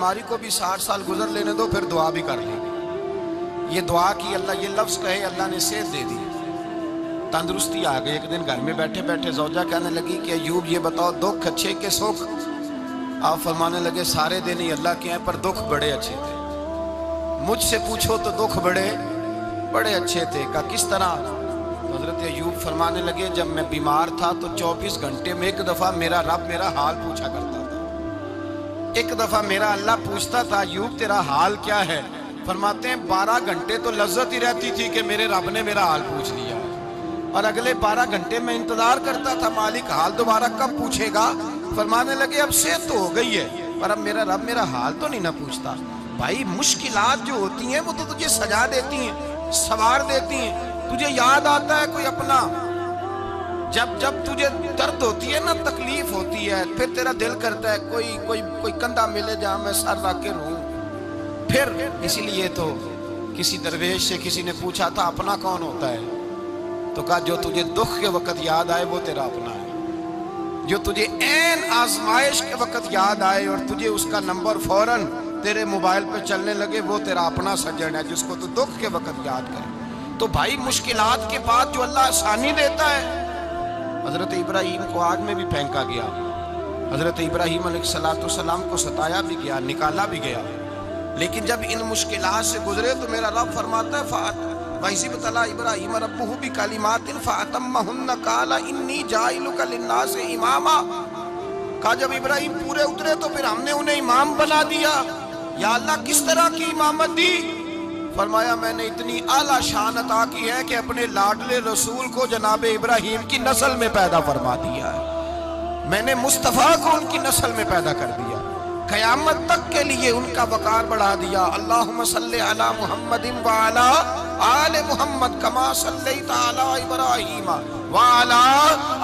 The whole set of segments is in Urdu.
ہماری کو بھی 60 سال گزر لینے دو، پھر دعا بھی کر لیں گے۔ یہ دعا کی اللہ، یہ لفظ کہے اللہ نے صحت دے دی، تندرستی آ گئی۔ ایک دن گھر میں بیٹھے بیٹھے زوجہ کہنے لگی کہ ایوب یہ بتاؤ دکھ اچھے کے سکھ؟ آپ فرمانے لگے سارے دن ہی اللہ کے ہیں پر دکھ بڑے اچھے تھے، مجھ سے پوچھو تو دکھ بڑے اچھے تھے۔ کہا کس طرح؟ حضرت ایوب فرمانے لگے جب میں بیمار تھا تو 24 گھنٹے میں ایک دفعہ میرا رب میرا حال پوچھا کرتا تھا، ایک دفعہ میرا اللہ پوچھتا تھا ایوب تیرا حال کیا ہے؟ فرماتے ہیں 12 گھنٹے تو لذت ہی رہتی تھی کہ میرے رب نے میرا حال پوچھ لیا، اور اگلے 12 گھنٹے میں انتظار کرتا تھا مالک حال دوبارہ کب پوچھے گا۔ فرمانے لگے اب صحت تو ہو گئی ہے پر اب میرا رب میرا حال تو نہیں نہ پوچھتا۔ بھائی مشکلات جو ہوتی ہیں وہ تو تجھے سجا دیتی ہیں، سوار دیتی ہیں، تجھے یاد آتا ہے کوئی اپنا، جب تجھے درد ہوتی ہے نا، تکلیف ہوتی ہے، پھر تیرا دل کرتا ہے کوئی کندھا ملے جہاں میں سر رکھ کے رہوں۔ پھر اسی لیے تو کسی درویش سے کسی نے پوچھا تھا اپنا کون ہوتا ہے؟ تو کہا جو تجھے دکھ کے وقت یاد آئے وہ تیرا اپنا ہے، جو تجھے عین آزمائش کے وقت یاد آئے اور تجھے اس کا نمبر فوراً تیرے موبائل پہ چلنے لگے وہ تیرا اپنا سجن ہے، جس کو تو دکھ کے وقت یاد کرے۔ تو بھائی مشکلات کے بعد جو اللہ آسانی دیتا ہے، حضرت ابراہیم کو آگ میں بھی پھینکا گیا، حضرت ابراہیم علیہ السلام کو ستایا بھی گیا، نکالا بھی گیا، لیکن جب ان مشکلات سے گزرے تو میرا رب فرماتا ہے وَإِذِ ابْتَلَىٰ إِبْرَاهِيمَ رَبُّهُ بِكَلِمَاتٍ فَأَتَمَّهُنَّ قَالَ إِنِّي جَاعِلُكَ لِلنَّاسِ إِمَامًا۔ کہا جب ابراہیم پورے اترے تو پھر ہم نے انہیں امام بنا دیا۔ یا اللہ کس طرح کی امامت دی؟ فرمایا میں نے اتنی اعلیٰ شان عطا کی ہے کہ اپنے لاڈلے رسول کو جناب ابراہیم کی نسل میں پیدا فرما دیا ہے، میں نے مصطفیٰ کو ان کی نسل میں پیدا کر دیا، قیامت تک کے لیے ان کا وقار بڑھا دیا۔ اللہم صلی علی محمد وعلی آل محمد کما صلیت علی ابراہیم وعلی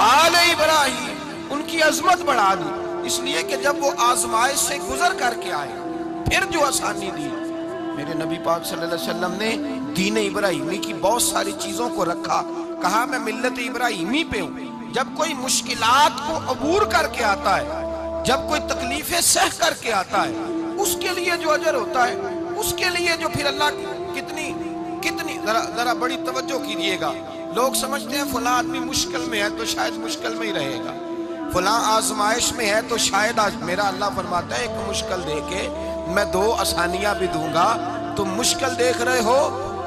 آل ابراہیم، ان کی عظمت بڑھا دی، اس لیے کہ جب وہ آزمائش سے گزر کر کے آئے پھر جو آسانی دی۔ میرے نبی پاک صلی اللہ علیہ وسلم نے دین ابراہیمی کی بہت ساری چیزوں کو رکھا، کہا میں ملت ابراہیمی پہ ہوں۔ جب کوئی مشکلات کو عبور کر کے آتا ہے، جب کوئی تکلیفیں سہ کر کے آتا ہے، اس کے لیے جو اجر ہوتا ہے، اس کے لیے جو پھر اللہ کتنی ذرا بڑی توجہ کیجئے گا۔ لوگ سمجھتے ہیں فلاں آدمی مشکل میں ہے تو شاید مشکل میں ہی رہے گا، فلاں آزمائش میں ہے تو شاید میرا اللہ فرماتا ہے ایک مشکل دے کے میں 2 آسانیاں بھی دوں گا۔ تم مشکل دیکھ رہے ہو،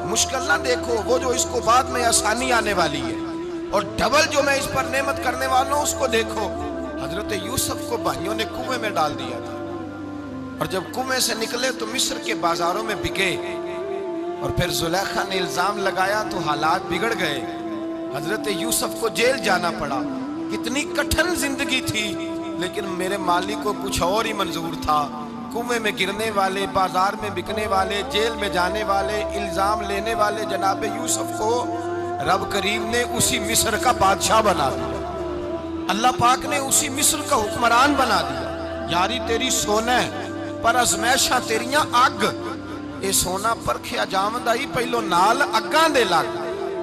مشکل نہ دیکھو، وہ جو اس کو بعد میں آسانی آنے والی ہے، اور ڈبل جو میں اس پر نعمت کرنے والا ہوں اس کو دیکھو۔ حضرت یوسف کو بھائیوں نے کنویں میں ڈال دیا تھا، اور جب کنویں سے نکلے تو مصر کے بازاروں میں بکے، اور پھر زلیخا نے الزام لگایا تو حالات بگڑ گئے، حضرت یوسف کو جیل جانا پڑا۔ کتنی کٹھن زندگی تھی، لیکن میرے مالک کو کچھ اور ہی منظور تھا۔ کنویں میں گرنے والے، بازار میں بکنے والے، جیل میں جانے والے، الزام لینے والے جناب یوسف کو رب کریم نے اسی مصر کا بادشاہ بنا دیا، اللہ پاک نے اسی مصر کا حکمران بنا دیا۔ یاری تیری سونا ہے پر ازمیشاں تیریاں اگ، اے سونا پرکھیا جامدائی پہلو نال اگاں دے لگ،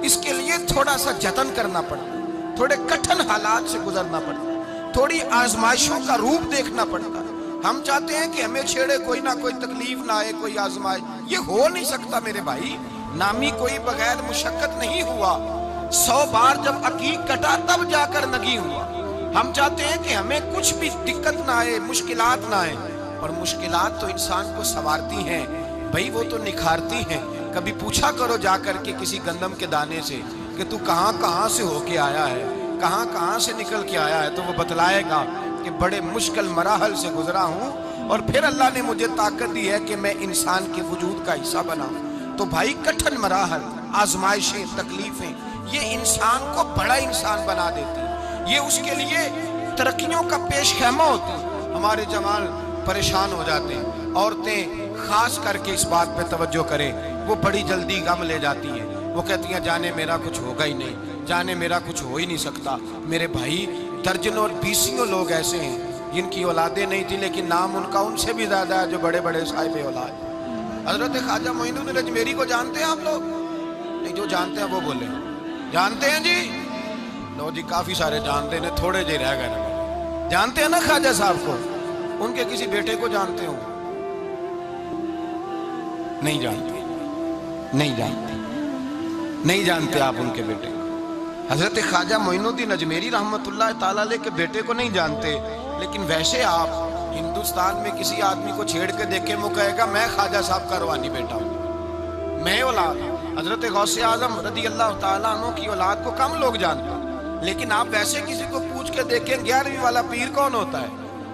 اس کے لیے تھوڑا سا جتن کرنا پڑتا، تھوڑے کٹھن حالات سے گزرنا پڑتا، تھوڑی آزمائشوں کا روپ دیکھنا پڑتا۔ ہم چاہتے ہیں کہ ہمیں چھیڑے کوئی نہ کوئی تکلیف نہ آئے، کوئی آزمائش، یہ ہو نہیں سکتا میرے بھائی، نامی کوئی بغیر مشقت نہیں ہوا، 100 بار جب عقیق کٹا تب جا کر نگی ہوا۔ ہم چاہتے ہیں کہ ہمیں کچھ بھی دقت نہ آئے، مشکلات نہ آئے، اور مشکلات تو انسان کو سنوارتی ہیں بھائی، وہ تو نکھارتی ہیں۔ کبھی پوچھا کرو جا کر کے کسی گندم کے دانے سے کہ تو کہاں سے ہو کے آیا ہے، کہاں سے نکل کے آیا ہے، تو وہ بتلائے گا کہ بڑے مشکل مراحل سے گزرا ہوں، اور پھر اللہ نے مجھے طاقت دی ہے کہ میں انسان کے وجود کا حصہ بناؤں۔ تو بھائی کٹھن مراحل، آزمائشیں، تکلیفیں، یہ انسان کو بڑا انسان بنا دیتی، یہ اس کے لیے ترقیوں کا پیش خیمہ ہوتی۔ ہمارے جوان پریشان ہو جاتے ہیں، عورتیں خاص کر کے اس بات پہ توجہ کریں، وہ بڑی جلدی غم لے جاتی ہیں، وہ کہتی ہیں جانے میرا کچھ ہوگا ہی نہیں، جانے میرا کچھ ہو ہی نہیں سکتا۔ میرے بھائی درجنوں اور بیسیوں لوگ ایسے ہیں جن کی اولادیں نہیں تھی لیکن نام ان کا ان سے بھی زیادہ ہے جو بڑے بڑے صاحب اولاد۔ حضرت خواجہ معین الدین اجمیری کو جانتے ہیں آپ لوگ؟ نہیں، جو جانتے ہیں وہ بولیں جانتے ہیں جی؟ لو جی کافی سارے جانتے ہیں، تھوڑے جی رہ گئے نا۔ جانتے ہیں نا خواجہ صاحب کو؟ ان کے کسی بیٹے کو جانتے ہوں؟ نہیں جانتے، نہیں جانتے، نہیں جانتے آپ ان کے بیٹے کو۔ حضرت خواجہ معین الدین اجمیری رحمۃ اللہ تعالیٰ علیہ کے بیٹے کو نہیں جانتے، لیکن ویسے آپ ہندوستان میں کسی آدمی کو چھیڑ کے دیکھیں وہ کہے گا میں خواجہ صاحب کا روحانی بیٹا ہوں، میں اولاد ہوں۔ حضرت غوث اعظم رضی اللہ تعالیٰ عنہ کی اولاد کو کم لوگ جانتے ہیں، لیکن آپ ویسے کسی کو پوچھ کے دیکھیں 11ویں والا پیر کون ہوتا ہے،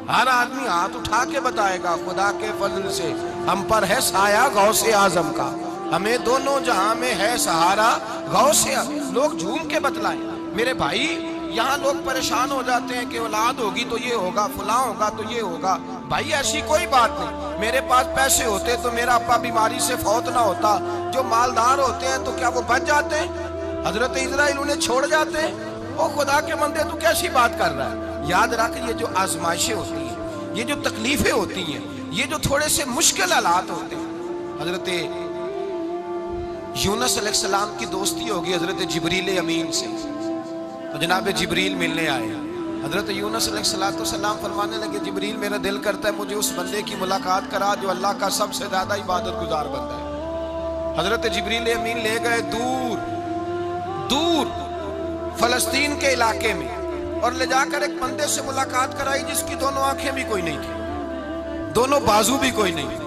ہر آدمی ہاتھ اٹھا کے بتائے گا خدا کے فضل سے ہم پر ہے سایہ غوث اعظم کا، ہمیں دونوں جہاں میں ہے سہارا غوث اعظم۔ لوگ جھوم کے بتلائیں میرے بھائی، یہاں لوگ پریشان ہو جاتے ہیں کہ اولاد ہوگی تو یہ ہوگا، فلاں ہوگا تو یہ ہوگا۔ بھائی ایسی کوئی بات نہیں، میرے پاس پیسے ہوتے تو میرا ابا بیماری سے فوت نہ ہوتا۔ جو مالدار ہوتے ہیں تو کیا وہ بچ جاتے ہیں؟ حضرت اسرائیل انہیں چھوڑ جاتے ہیں؟ او خدا کے بندے تو کیسی بات کر رہا ہے؟ یاد رکھ، یہ جو آزمائشیں ہوتی ہیں، یہ جو تکلیفیں ہوتی ہیں، یہ جو تھوڑے سے مشکل حالات ہوتے ہیں، حضرت یونس علیہ السلام کی دوستی ہوگی حضرت جبریل امین سے، تو جناب جبریل ملنے آئے۔ حضرت یونس علیہ السلام فرمانے لگے جبریل میرا دل کرتا ہے مجھے اس بندے کی ملاقات کرا جو اللہ کا سب سے زیادہ عبادت گزار بندہ ہے۔ حضرت جبریل امین لے گئے دور دور فلسطین کے علاقے میں، اور لے جا کر ایک بندے سے ملاقات کرائی جس کی دونوں آنکھیں بھی کوئی نہیں تھی، دونوں بازو بھی کوئی نہیں،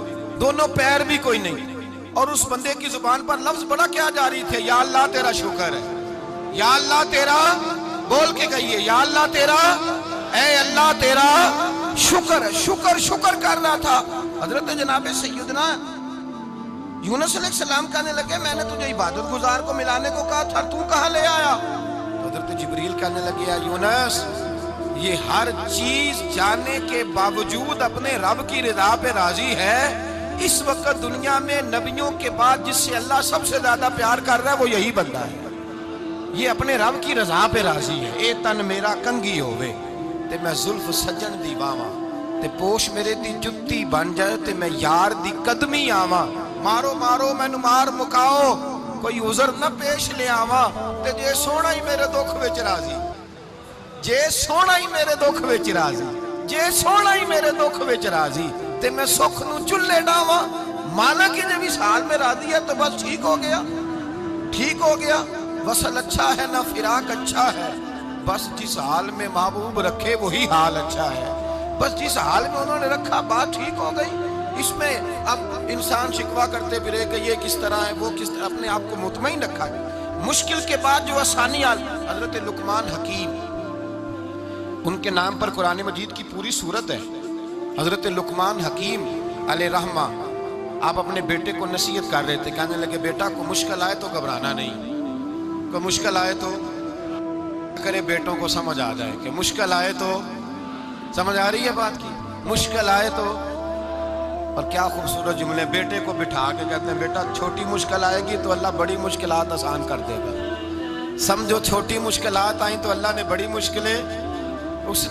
دونوں پیر بھی کوئی نہیں، اور اس بندے کی زبان پر لفظ بڑا کیا جاری تھے، یا اللہ تیرا شکر ہے، یا اللہ تیرا، بول کے کہیے یا اللہ تیرا، اے اللہ تیرا شکر ہے، شکر شکر کر رہا تھا۔ حضرت جناب سیدنا یونس علیہ السلام کہنے لگے میں نے تجھے عبادت گزار کو ملانے کو کہا تھا، تو کہاں لے آیا؟ حضرت جبریل کہنے لگے یا یونس، یہ ہر چیز جانے کے باوجود اپنے رب کی رضا پہ راضی ہے۔ اس وقت دنیا میں نبیوں کے بعد جس سے اللہ سب سے زیادہ پیار کر رہا ہے وہ یہی بندہ ہے، یہ اپنے رب کی رضا پہ راضی ہے۔ اے تن میرا کنگھی ہوئے تے میں زلف سجن دی باواں، تے پوش میرے دی جتی بن جائے تے میں یار دی قدمی آواں، مارو مارو مینو مار مکاؤ کوئی عذر نہ پیش لے آواں، تے جے سونا ہی میرے دکھ وچ راضی، جے سونا ہی میرے دکھ وچ راضی، جے سونا ہی میرے دکھ وچ راضی، تے میں سکھ نو چلے ڈاواں۔ مانا کہ جب اس حال میں راضی ہے تو بس ٹھیک ہو گیا، ٹھیک ہو گیا۔ وصل اچھا ہے نہ فراق اچھا ہے، بس جس حال میں محبوب رکھے وہی حال اچھا ہے، بس جس حال میں انہوں نے رکھا بات ٹھیک ہو گئی۔ اس میں اب انسان شکوہ کرتے پھرے کہ یہ کس طرح ہے وہ کس طرح، اپنے آپ کو مطمئن رکھا۔ مشکل کے بعد جو آسانی آئی، حضرت لقمان حکیم، ان کے نام پر قرآن مجید کی پوری سورت ہے۔ حضرت لقمان حکیم علیہ رحمہ آپ اپنے بیٹے کو نصیحت کر رہے تھے، کہنے لگے بیٹا کو مشکل آئے تو گھبرانا نہیں، کوئی مشکل آئے تو کرے بیٹوں کو سمجھ آ جائے کہ مشکل آئے تو، سمجھ آ رہی ہے بات کی، مشکل آئے تو۔ اور کیا خوبصورت جملے، بیٹے کو بٹھا کے کہتے ہیں بیٹا چھوٹی مشکل آئے گی تو اللہ بڑی مشکلات آسان کر دے گا، سمجھو چھوٹی مشکلات آئیں تو اللہ نے بڑی مشکلیں اس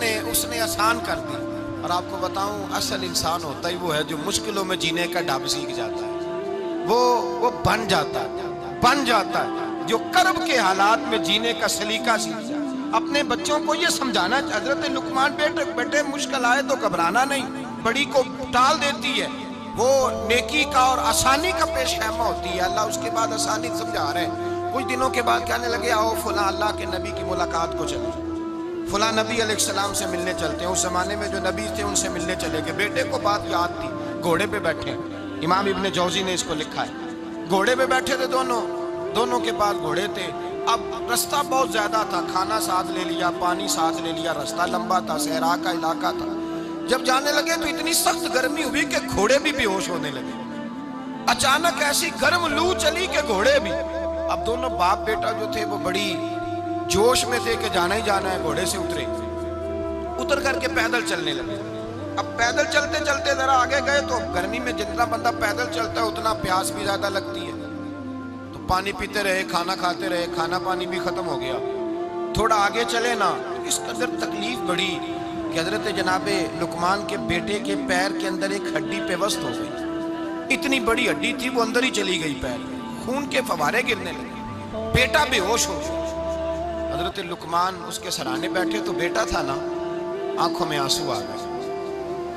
نے آسان کر دی۔ اور آپ کو بتاؤں اصل انسان ہوتا ہی وہ ہے جو مشکلوں میں جینے کا ڈھب سیکھ جاتا ہے، وہ بن جاتا ہے جو کرب کے حالات میں جینے کا سلیقہ سیکھ جائے۔ اپنے بچوں کو یہ سمجھانا، حضرت لقمان بیٹے مشکل آئے تو گھبرانا نہیں، بڑی کو ٹال دیتی ہے، وہ نیکی کا اور آسانی کا پیش خیمہ ہوتی ہے۔ اللہ اس کے بعد آسانی سمجھا رہے ہیں۔ کچھ دنوں کے بعد کہنے لگے آؤ فلاں اللہ کے نبی کی ملاقات کو چلے، فلاں نبی علیہ السلام سے ملنے چلتے ہیں۔ اس زمانے میں جو نبی تھے ان سے ملنے چلے گئے۔ بیٹے کو بات یاد تھی، گھوڑے پہ بیٹھے، امام ابن جوزی نے اس کو لکھا ہے، گھوڑے پہ بیٹھے تھے دونوں کے پاس گھوڑے تھے۔ اب رستہ بہت زیادہ تھا، کھانا ساتھ لے لیا، پانی ساتھ لے لیا، رستہ لمبا تھا، صحرا کا علاقہ تھا۔ جب جانے لگے تو اتنی سخت گرمی ہوئی کہ گھوڑے بھی بے ہوش ہونے لگے، اچانک ایسی گرم لو چلی کہ گھوڑے بھی۔ اب دونوں باپ بیٹا جو تھے وہ بڑی جوش میں تھے کہ جانا ہی جانا ہے، گھوڑے سے اتر کر کے پیدل چلنے لگے۔ اب پیدل چلتے چلتے ذرا آگے گئے تو گرمی میں جتنا بندہ پیدل چلتا ہے اتنا پیاس بھی زیادہ لگتی ہے، تو پانی پیتے رہے، کھانا کھاتے رہے، کھانا پانی بھی ختم ہو گیا۔ تھوڑا آگے چلے نا، اس قدر تکلیف بڑھی کہ حضرت جناب لقمان کے بیٹے کے پیر کے اندر ایک ہڈی پیوست ہو گئی، اتنی بڑی ہڈی تھی وہ اندر ہی چلی گئی، پیر خون کے فوارے گرنے لگے، بیٹا بے ہوش ہو گیا۔ حضرت لقمان اس کے سرانے بیٹھے تو بیٹا تھا نا، آنکھوں میں آنسو آ گئے۔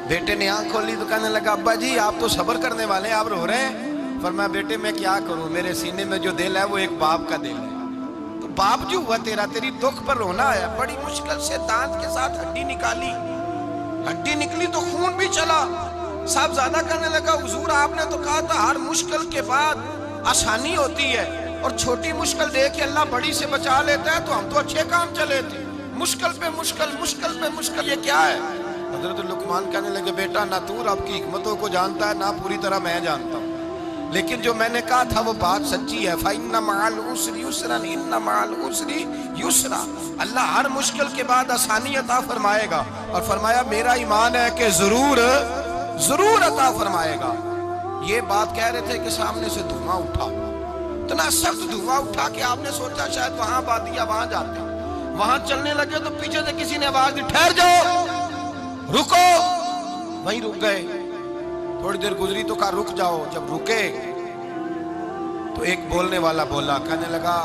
بیٹے نے آنکھ کھولی تو کہنے لگا ابا جی آپ تو صبر کرنے والے ہیں، آپ رو رہے ہیں؟ فرمایا بیٹے میں کیا کروں، میرے سینے میں جو دل ہے وہ ایک باپ کا دل ہے، تو باپ جو ہوا تیرا، تیری دکھ پر رونا آیا، بڑی مشکل سے دانت کے ساتھ ہڈی نکالی، ہڈی نکلی تو خون بھی چلا۔ صاحبزادہ کہنے لگا حضور آپ نے تو کہا تھا ہر مشکل کے بعد آسانی ہوتی ہے، اور چھوٹی مشکل دے کے اللہ بڑی سے بچا لیتا ہے، تو ہم تو اچھے کام چلے تھے، مشکل پہ مشکل، مشکل پہ مشکل، یہ کیا ہے؟ حضرت لقمان کہنے لگے بیٹا نہ تو رب کی حکمتوں کو جانتا ہے، نہ پوری طرح میں جانتا ہوں، لیکن جو میں نے کہا تھا وہ بات سچی ہے۔ فَإِنَّ مَعَ الْعُسْرِ يُسْرًا إِنَّ مَعَ الْعُسْرِ يُسْرًا، اللہ ہر مشکل کے بعد آسانی عطا فرمائے گا، اور فرمایا میرا ایمان ہے کہ ضرور عطا فرمائے گا۔ یہ بات کہہ رہے تھے کہ سامنے سے دھواں اٹھا، اتنا سخت دھواں اٹھا کہ آپ نے سوچا شاید وہاں بادیا وہاں جاتے ہیں، وہاں چلنے لگے تو پیچھے سے کسی نے آواز دی ٹھہر جاؤ، رکو، وہیں رک گئے۔ تھوڑی دیر گزری تو کہا رک جاؤ، جب رکے تو ایک بولنے والا بولا، کہنے لگا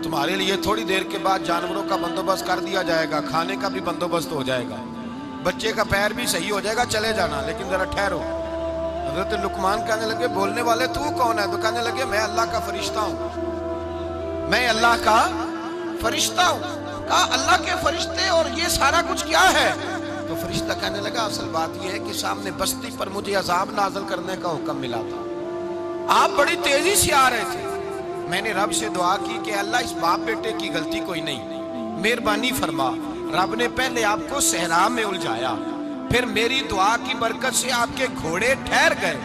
تمہارے لیے تھوڑی دیر کے بعد جانوروں کا بندوبست کر دیا جائے گا، کھانے کا بھی بندوبست ہو جائے گا، بچے کا پیر بھی صحیح ہو جائے گا، چلے جانا، لیکن ذرا ٹھہرو۔ حضرت لقمان کہنے لگے بولنے والے تو کون ہے؟ تو کہنے لگے میں اللہ کا فرشتہ ہوں، میں اللہ کا فرشتہ ہوں۔ کہا اللہ کے فرشتے اور یہ سارا کچھ کیا ہے؟ تو فرشتہ کہنے لگا اصل بات یہ ہے کہ سامنے بستی پر مجھے عذاب نازل کرنے کا حکم ملا تھا، آپ بڑی تیزی سے آ رہے تھے، میں نے رب سے دعا کی کہ اللہ اس باپ بیٹے کی غلطی کوئی نہیں، مہربانی فرما۔ رب نے پہلے آپ کو صحرا میں الجھایا، پھر میری دعا کی برکت سے آپ کے گھوڑے ٹھہر گئے،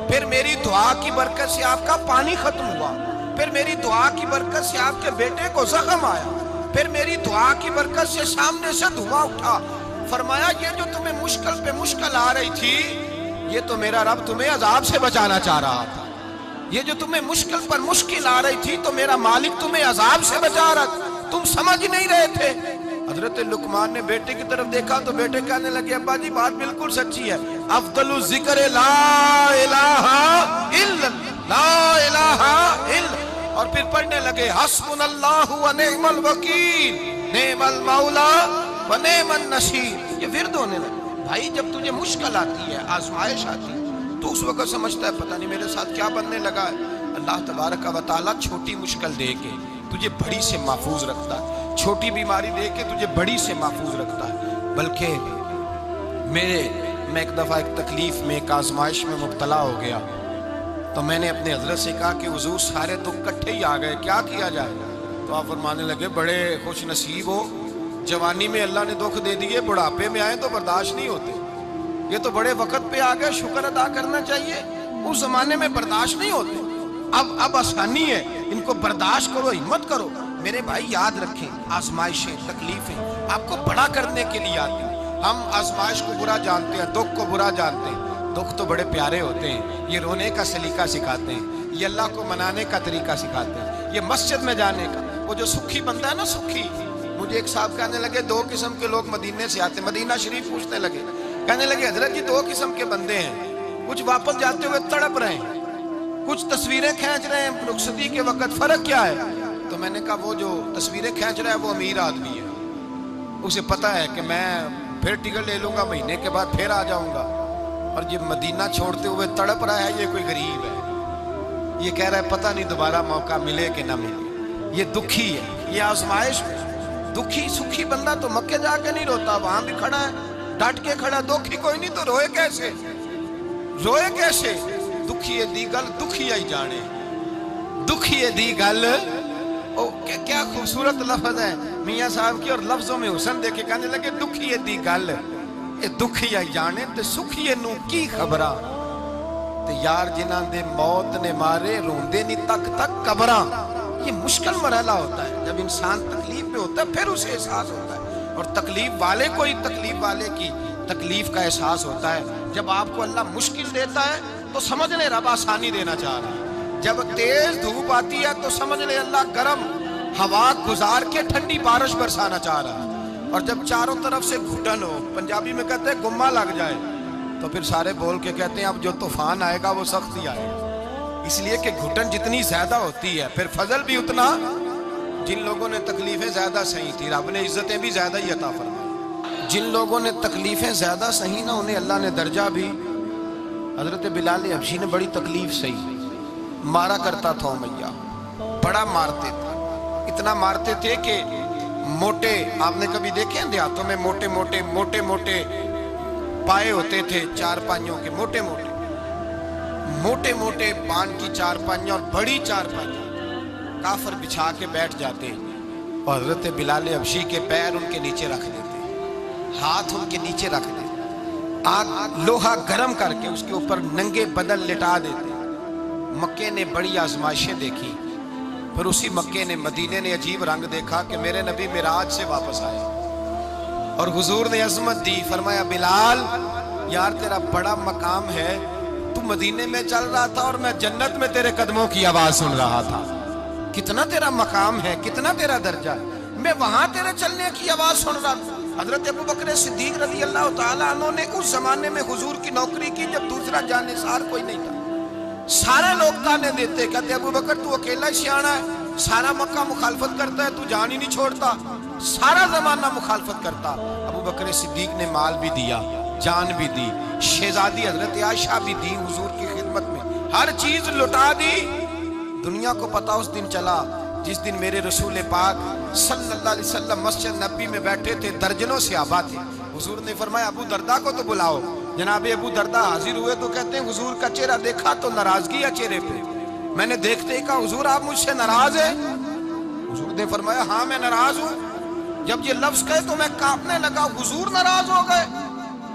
پھر میری دعا کی برکت سے آپ کا پانی ختم ہوا، پھر میری دعا کی برکت سے آپ کے بیٹے کو زخم آیا، پھر میری دعا کی برکت سے سامنے سے دھواں اٹھا۔ فرمایا یہ جو تمہیں مشکل پہ مشکل آ رہی تھی، یہ تو میرا رب تمہیں عذاب سے بچانا چاہ رہا تھا، یہ جو تمہیں مشکل پر مشکل آ رہی تھی تو میرا مالک تمہیں عذاب سے بچا رہا تھا، تم سمجھ نہیں رہے تھے۔ حضرت لقمان نے بیٹے کی طرف دیکھا تو بیٹے کہنے لگے ابا جی بات بالکل سچی ہے، افضل الذکر لا الہ الا لا الہ الا، اور پھر پڑھنے لگے حسبنا اللہ و نعم الوکیل نعم المولا و نعم النصیر۔ یہ ورد ہونے لگے۔ بھائی جب تجھے مشکل آتی ہے، آزمائش آتی ہے، تو اس وقت سمجھتا ہے پتہ نہیں میرے ساتھ کیا بننے لگا ہے۔ اللہ تبارک و تعالیٰ چھوٹی مشکل دے کے تجھے بڑی سے محفوظ رکھتا ہے، چھوٹی بیماری دے کے تجھے بڑی سے محفوظ رکھتا ہے۔ بلکہ میں ایک دفعہ ایک تکلیف میں، ایک آزمائش میں مبتلا ہو گیا، تو میں نے اپنے حضرت سے کہا کہ حضور سارے دکھ کٹھے ہی آ گئے، کیا کیا جائے؟ تو آپ فرمانے لگے بڑے خوش نصیب ہو، جوانی میں اللہ نے دکھ دے دیے، بڑھاپے میں آئے تو برداشت نہیں ہوتے، یہ تو بڑے وقت پہ آ گئے، شکر ادا کرنا چاہیے، اس زمانے میں برداشت نہیں ہوتے، اب آسانی ہے، ان کو برداشت کرو، ہمت کرو۔ میرے بھائی یاد رکھیں آزمائشیں، تکلیفیں آپ کو بڑا کرنے کے لیے آتی ہیں۔ ہم آزمائش کو برا جانتے ہیں، دکھ کو برا جانتے ہیں، دکھ تو بڑے پیارے ہوتے ہیں، یہ رونے کا سلیقہ سکھاتے ہیں، یہ اللہ کو منانے کا طریقہ سکھاتے ہیں، یہ مسجد میں جانے کا۔ وہ جو سکھی بندہ ہے نا، سکھی، مجھے ایک صاحب کہنے لگے دو قسم کے لوگ مدینے سے آتے، مدینہ شریف پوچھنے لگے، کہنے لگے حضرت جی دو قسم کے بندے ہیں، کچھ واپس جاتے ہوئے تڑپ رہے ہیں، کچھ تصویریں کھینچ رہے ہیں رخصتی کے وقت، فرق کیا ہے؟ تو میں نے کہا وہ جو تصویریں کھینچ رہا ہے وہ امیر آدمی ہے، اسے پتہ ہے کہ میں پھر ٹکٹ لے لوں گا، مہینے کے بعد پھر آ جاؤں گا، اور یہ مدینہ چھوڑتے ہوئے تڑپ رہا ہے، یہ کوئی غریب ہے، یہ کہہ رہا ہے پتہ نہیں دوبارہ موقع ملے کہ نہ ملے، یہ دکھی ہے، یہ آزمائش میں دکھی۔ سکھی بندہ تو مکے جا کے نہیں روتا، وہاں بھی کھڑا ہے، ڈٹ کے کھڑا، دکھی کوئی نہیں تو روئے کیسے؟ روئے کیسے؟ دکھیے دی گل دکھیا ہی جانے، دکھیے دی گل، کیا خوبصورت لفظ ہے میاں صاحب کی، اور لفظوں میں حسن دیکھے کہنے لگے دکھیے دی گل اے دکھیا ہی جانے، تے سکھیے نو کی خبراں، تے یار جنہاں دے موت نے مارے روندے نہیں تک تک قبراں۔ یہ مشکل مرحلہ ہوتا ہے، جب انسان تکلیف میں ہوتا ہے پھر اسے احساس ہوتا ہے، اور تکلیف والے کو ہی تکلیف والے کی تکلیف کا احساس ہوتا ہے۔ جب آپ کو اللہ مشکل دیتا ہے تو سمجھ لے رب آسانی دینا چاہ رہا ہے، جب تیز دھوپ آتی ہے تو سمجھ لے اللہ گرم ہوا گزار کے ٹھنڈی بارش برسانا چاہ رہا ہے، اور جب چاروں طرف سے گھٹن ہو، پنجابی میں کہتے ہیں گما لگ جائے، تو پھر سارے بول کے کہتے ہیں اب جو طوفان آئے گا وہ سخت ہی آئے گا، اس لیے کہ گھٹن جتنی زیادہ ہوتی ہے پھر فضل بھی اتنا۔ جن لوگوں نے تکلیفیں زیادہ سہی تھی رب نے عزتیں بھی زیادہ ہی عطا فرمائی، جن لوگوں نے تکلیفیں زیادہ سہی نہ انہیں اللہ نے درجہ بھی حضرت بلال حبشی نے بڑی تکلیف سہی، مارا کرتا تھا امیہ، بڑا مارتے تھے، اتنا مارتے تھے کہ موٹے، آپ نے کبھی دیکھے ہیں دیہاتوں میں موٹے موٹے پائے ہوتے تھے چار پائیوں کے، موٹے موٹے پان کی چار پائیاں اور بڑی چار پائیاں کافر بچھا کے بیٹھ جاتے اور حضرت بلال حبشی کے پیر ان کے نیچے رکھ دیتے، ہاتھ ان کے نیچے رکھ دیتے، آگ لوہا گرم کر کے اس کے اوپر ننگے بدن لٹا دیتے۔ مکے نے بڑی آزمائشیں دیکھی، پھر اسی مکے نے، مدینے نے عجیب رنگ دیکھا کہ میرے نبی معراج سے واپس آئے اور حضور نے عظمت دی، فرمایا بلال یار تیرا بڑا مقام ہے، تو مدینے میں چل رہا تھا اور میں جنت میں تیرے قدموں کی آواز سن رہا تھا، کتنا تیرا مقام ہے، کتنا تیرا درجہ ہے، میں وہاں تیرے چلنے کی آواز سن رہا تھا۔ حضرت ابو بکر صدیق رضی اللہ تعالیٰ عنہ نے اس زمانے میں حضور کی نوکری کی جب دوسرا جانثار کوئی نہیں تھا، سارے لوگ تانے دیتے، کہتے ابو بکر تو اکیلا ہی سیانا ہے، سارا مکہ مخالفت کرتا ہے، تو جان ہی نہیں چھوڑتا، سارا زمانہ مخالفت کرتا۔ ابو بکر صدیق نے مال بھی دیا، جان بھی دی، شہزادی حضرت عائشہ بھی دی حضور کی خدمت میں، ہر چیز لٹا دی۔ دنیا کو پتا اس دن چلا جس دن میرے رسول پاک صلی اللہ علیہ وسلم مسجد نبی میں بیٹھے تھے، درجنوں صحابہ تھے، حضور نے فرمایا ابو دردہ کو تو بلاؤ۔ جناب ابو دردہ حاضر ہوئے تو کہتے ہیں حضور کا چہرہ دیکھا تو ناراضگی ہے چہرے پہ، میں نے دیکھتے ہی کہا حضور آپ مجھ سے ناراض ہیں؟ حضور نے فرمایا ہاں میں ناراض ہوں۔ جب یہ لفظ کہے تو میں کانپنے لگا، حضور ناراض ہو گئے؟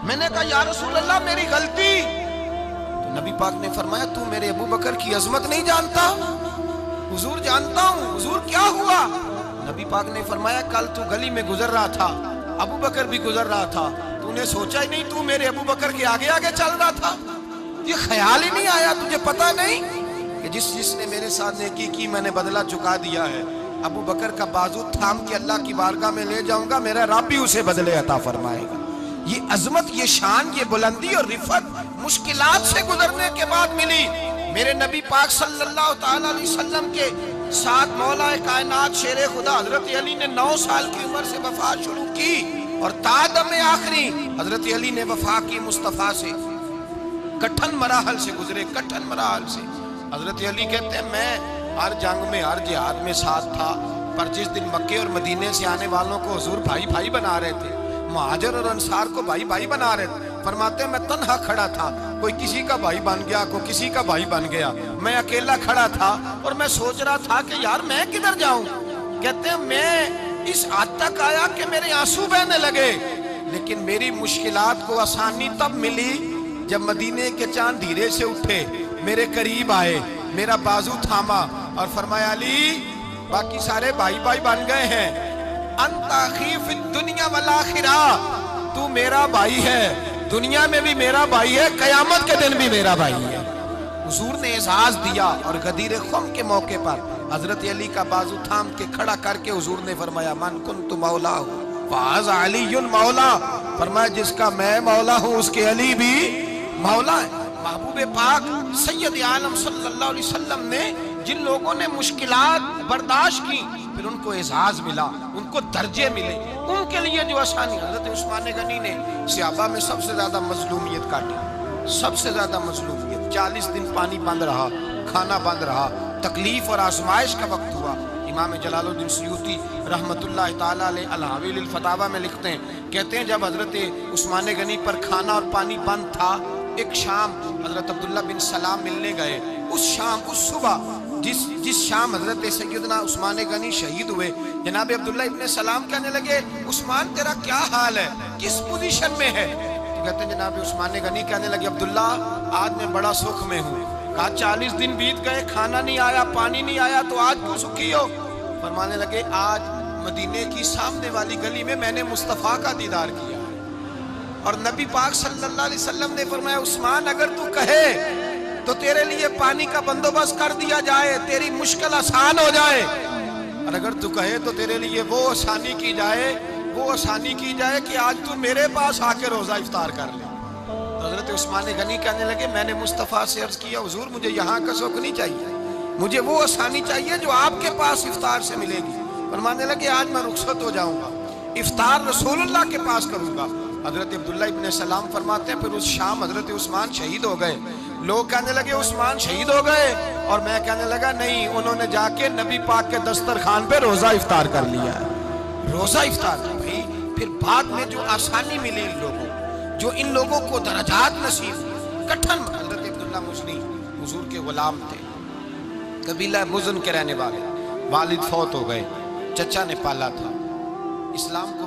میں نے کہا یا رسول اللہ میری غلطی۔ تو نبی پاک نے فرمایا تو میرے ابو بکر کی عظمت نہیں جانتا؟ حضور جانتا ہوں۔ حضور کیا ہوا؟ نبی پاک نے فرمایا کل تو گلی میں گزر رہا تھا، ابو بکر بھی گزر رہا تھا، تو نے سوچا ہی نہیں تو میرے ابو بکر کے آگے آگے چل رہا تھا، یہ خیال ہی نہیں آیا، تجھے پتا نہیں کہ جس نے میرے ساتھ نیکی کی میں نے بدلہ چکا دیا ہے، ابو بکر کا بازو تھام کے اللہ کی بارگاہ میں لے جاؤں گا، میرا رب بھی اسے بدلے عطا فرمائے گا۔ یہ عظمت، یہ شان، یہ بلندی اور رفعت مشکلات سے گزرنے کے بعد ملی۔ میرے نبی پاک صلی اللہ تعالیٰ علیہ وسلم کے ساتھ مولا کائنات شیر خدا حضرت علی نے 9 سال کی عمر سے وفا شروع کی اور تا دم آخری حضرت علی نے وفا کی مصطفیٰ سے، کٹھن مراحل سے گزرے، کٹھن مراحل سے۔ حضرت علی کہتے ہیں میں ہر جنگ میں، ہر جہاد میں ساتھ تھا، پر جس دن مکے اور مدینے سے آنے والوں کو حضور بھائی بھائی بنا رہے تھے، مہاجر اور انصار کو بھائی بھائی بنا رہے تھے، فرماتے ہیں میں تنہا کھڑا تھا، کوئی کسی کا بھائی بن گیا، کوئی کسی کا بھائی بن گیا، میں اکیلا کھڑا تھا اور میں سوچ رہا تھا کہ یار میں کدھر جاؤں۔ کہتے ہیں میں اس حد تک آیا کہ میرے آنسو بہنے لگے، لیکن میری مشکلات کو آسانی تب ملی جب مدینے کے چاند دھیرے سے اٹھے، میرے قریب آئے، میرا بازو تھاما اور فرمایا علی باقی سارے بھائی بھائی بن گئے ہیں، انت اخی فی الدنیا والآخرہ، تو میرا بھائی ہے، دنیا میں بھی میرا بھائی ہے، قیامت کے دن بھی میرا بھائی ہے۔ حضور نے اعزاز دیا اور غدیر خم کے موقع پر حضرت علی کا بازو تھام کے کھڑا کر کے حضور نے فرمایا من کنت مولا فہذا علی مولا، فرمایا جس کا میں مولا ہوں اس کے علی بھی مولا ہے۔ محبوب پاک سید عالم صلی اللہ علیہ وسلم نے جن لوگوں نے مشکلات برداشت کی پھر ان کو اعزاز ملا، ان کو درجے ملے، ان کے لیے جو آسانی۔ حضرت عثمان غنی نے صحابہ میں سب سے زیادہ مظلومیت کاٹی، سب سے زیادہ مظلومیت، 40 دن پانی بند رہا، کھانا بند رہا، تکلیف اور آزمائش کا وقت ہوا۔ امام جلال الدین سیوطی رحمت اللہ تعالیٰ علیہ الحاوی الفتاوی میں لکھتے ہیں، کہتے ہیں جب حضرت عثمان غنی پر کھانا اور پانی بند تھا، ایک شام حضرت عبداللہ بن سلام ملنے گئے، اس شام، اس صبح جس شام حضرت سیدنا عثمان غنی شہید ہوئے، جناب عبداللہ ابن سلام کہنے لگے عثمان تیرا کیا حال ہے، کس پوزیشن میں ہے؟ تو کہتے ہیں جناب عثمان غنی کہنے لگے عبداللہ آج میں بڑا سکھ میں ہوں۔ کہا 40 دن بیت گئے، کھانا نہیں آیا، پانی نہیں آیا، تو آج کیوں سکھی ہو؟ فرمانے لگے آج مدینے کی سامنے والی گلی میں میں نے مصطفیٰ کا دیدار کیا اور نبی پاک صلی اللہ علیہ وسلم نے فرمایا عثمان اگر تو کہے تو تیرے لیے پانی کا بندوبست کر دیا جائے، تیری مشکل آسان ہو جائے، اور اگر تو کہے تو تیرے لیے وہ آسانی کی جائے کہ آج تو میرے پاس آ کے روزہ افطار کر لے۔ حضرت عثمان غنی کہنے لگے میں نے مصطفیٰ سے عرض کیا حضور مجھے یہاں کا سکھ نہیں چاہیے، مجھے وہ آسانی چاہیے جو آپ کے پاس افطار سے ملے گی۔ فرمانے لگے آج میں رخصت ہو جاؤں گا، افطار رسول اللہ کے پاس کروں گا۔ حضرت عبداللہ ابن سلام فرماتے ہیں پھر اس شام حضرت عثمان شہید ہو گئے. لوگ کہنے لگے عثمان شہید ہو گئے, اور میں کہنے لگا نہیں, انہوں نے جا کے نبی پاک کے دسترخوان پہ روزہ افطار کر لیا ہے. روزہ افطار بھائی. پھر بعد میں جو آسانی ملی ان لوگوں, جو ان لوگوں کو درجات نصیب, کٹھن. حضرت عبداللہ مزنی حضور کے غلام تھے, قبیلہ مزن کے رہنے والے, والد فوت ہو گئے, چچا نے پالا تھا, اسلام کو